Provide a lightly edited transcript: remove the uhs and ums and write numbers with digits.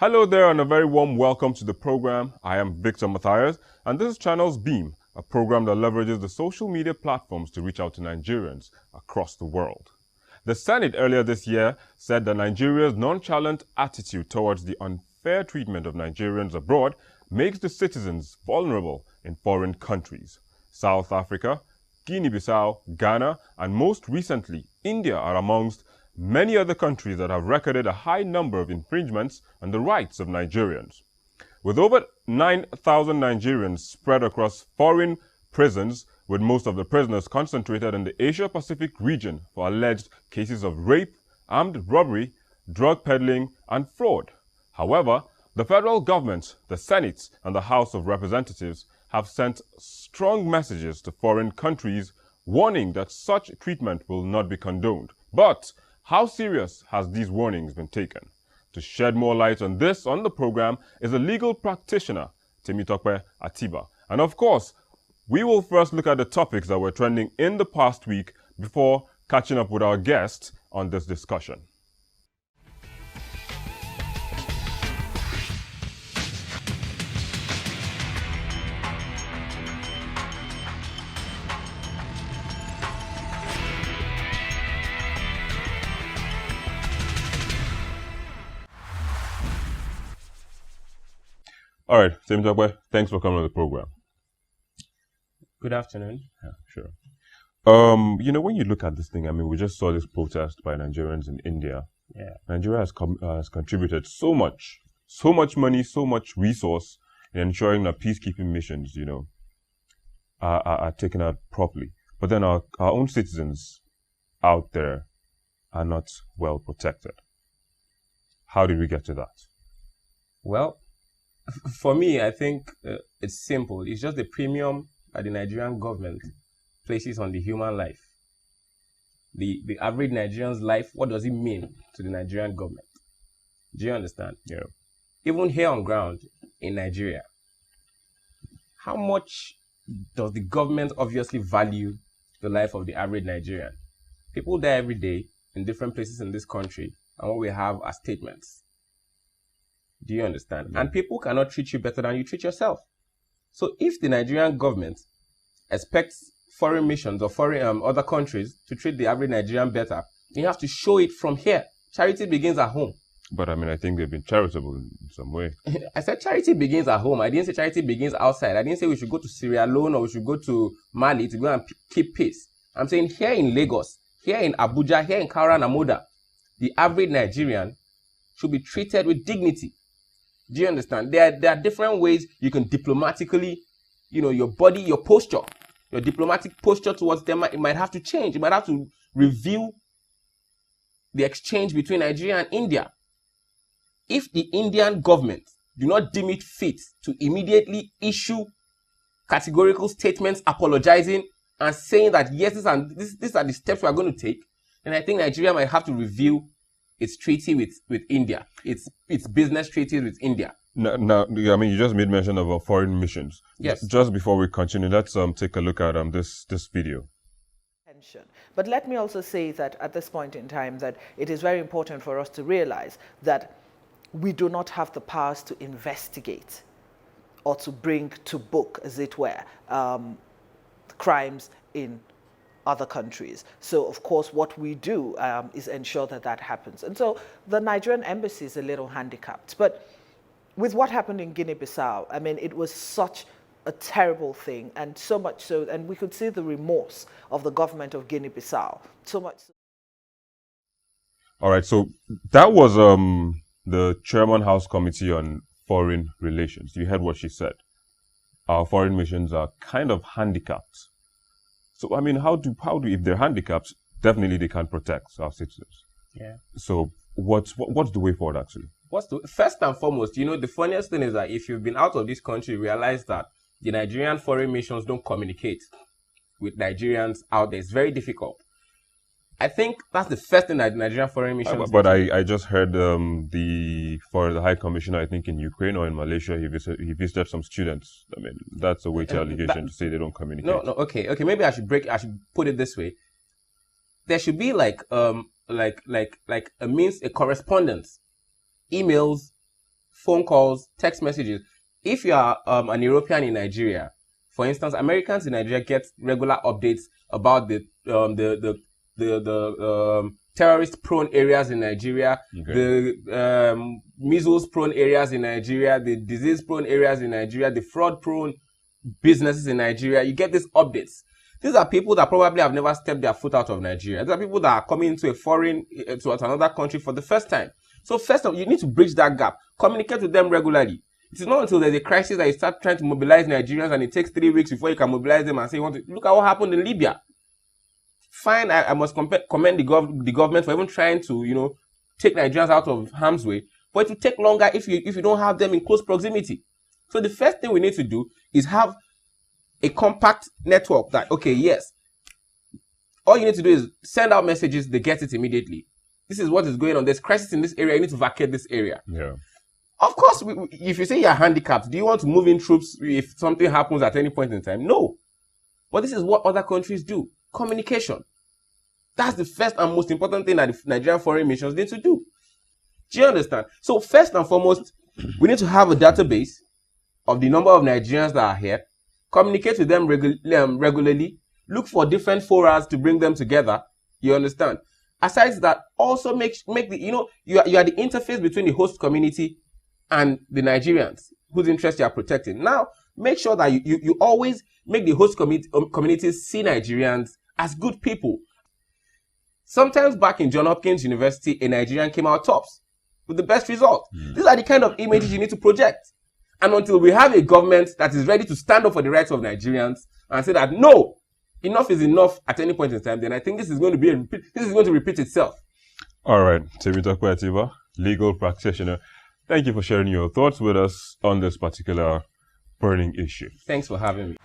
Hello there and a very warm welcome to the program. I am Victor Matthias and this is Channels Beam, a program that leverages the social media platforms to reach out to Nigerians across the world. The Senate earlier this year said that Nigeria's nonchalant attitude towards the unfair treatment of Nigerians abroad makes the citizens vulnerable in foreign countries. South Africa, Guinea-Bissau, Ghana, and most recently, India are amongst many other countries that have recorded a high number of infringements on the rights of Nigerians. With over 9,000 Nigerians spread across foreign prisons, with most of the prisoners concentrated in the Asia-Pacific region for alleged cases of rape, armed robbery, drug peddling, and fraud. However, the federal government, the Senate, and the House of Representatives have sent strong messages to foreign countries warning that such treatment will not be condoned. But how serious has these warnings been taken? To shed more light on this on the program is a legal practitioner, Temitope Atiba. And of course, we will first look at the topics that were trending in the past week before catching up with our guest on this discussion. All right, Temitope, thanks for coming on the program. Good afternoon. Yeah, sure. When you look at this thing, I mean, we just saw this protest by Nigerians in India. Yeah. Nigeria has contributed so much money, so much resource in ensuring that peacekeeping missions, are taken out properly. But then our own citizens out there are not well protected. How did we get to that? Well, for me, I think it's simple. It's just the premium that the Nigerian government places on the human life. The average Nigerian's life, what does it mean to the Nigerian government? Do you understand? Yeah. Even here on ground in Nigeria, how much does the government obviously value the life of the average Nigerian? People die every day in different places in this country, and what we have are statements. Do you understand? Yeah. And people cannot treat you better than you treat yourself. So if the Nigerian government expects foreign missions or foreign other countries to treat the average Nigerian better, you have to show it from here. Charity begins at home. But I mean, I think they've been charitable in some way. I said charity begins at home. I didn't say charity begins outside. I didn't say we should go to Sierra Leone or we should go to Mali to go and keep peace. I'm saying here in Lagos, here in Abuja, here in Kaura Namoda, the average Nigerian should be treated with dignity. Do you understand? There are different ways you can diplomatically, your body, your posture, your diplomatic posture towards them, it might have to change. You might have to review the exchange between Nigeria and India. If the Indian government do not deem it fit to immediately issue categorical statements apologizing and saying that yes, these are the steps we are going to take, then I think Nigeria might have to review its treaty with India, its business treaties with India. Now, I mean, you just made mention of foreign missions. Yes. Just before we continue, let's take a look at this video. But let me also say that at this point in time that it is very important for us to realize that we do not have the powers to investigate or to bring to book, as it were, crimes in other countries. So, of course, what we do is ensure that that happens. And so the Nigerian embassy is a little handicapped. But with what happened in Guinea-Bissau, I mean, it was such a terrible thing, and so much so, and we could see the remorse of the government of Guinea-Bissau. So much so. All right, so that was the Chairman House Committee on Foreign Relations. You heard what she said. Our foreign missions are kind of handicapped. So, I mean, how do if they're handicapped, definitely they can't protect our citizens. Yeah. So, what's the way forward, actually? First and foremost, the funniest thing is that if you've been out of this country, you realize that the Nigerian foreign missions don't communicate with Nigerians out there. It's very difficult. I think that's the first thing that the Nigerian foreign missions. But I just heard for the High Commissioner, I think in Ukraine or in Malaysia, he visited some students. I mean, that's a weighty allegation to say they don't communicate. No, okay. Maybe I should put it this way. There should be like a correspondence, emails, phone calls, text messages. If you are an European in Nigeria, for instance, Americans in Nigeria get regular updates about the terrorist-prone areas in Nigeria, the measles-prone areas in Nigeria, the disease-prone areas in Nigeria, the fraud-prone businesses in Nigeria. You get these updates. These are people that probably have never stepped their foot out of Nigeria. These are people that are coming to another country for the first time. So first of all, you need to bridge that gap. Communicate with them regularly. It is not until there's a crisis that you start trying to mobilize Nigerians and it takes 3 weeks before you can mobilize them and say, look at what happened in Libya. Fine, I must commend the government for even trying to, take Nigerians out of harm's way. But it will take longer if you don't have them in close proximity. So the first thing we need to do is have a compact network that, okay, yes, all you need to do is send out messages, they get it immediately. This is what is going on. There's crisis in this area. You need to vacate this area. Yeah. Of course, if you say you're handicapped, do you want to move in troops if something happens at any point in time? No. But this is what other countries do. Communication. That's the first and most important thing that the Nigerian foreign missions need to do. Do you understand? So first and foremost, we need to have a database of the number of Nigerians that are here. Communicate with them regularly. Look for different forums to bring them together. You understand? Aside that, also make the, you are the interface between the host community and the Nigerians whose interests you are protecting. Now, make sure that you always make the host communities see Nigerians as good people. Sometimes back in Johns Hopkins University, a Nigerian came out tops with the best result. These are the kind of images you need to project. And until we have a government that is ready to stand up for the rights of Nigerians and say that, no, enough is enough at any point in time, then I think this is going to repeat itself. All right, Temitope Atiba, legal practitioner. Thank you for sharing your thoughts with us on this particular burning issue. Thanks for having me.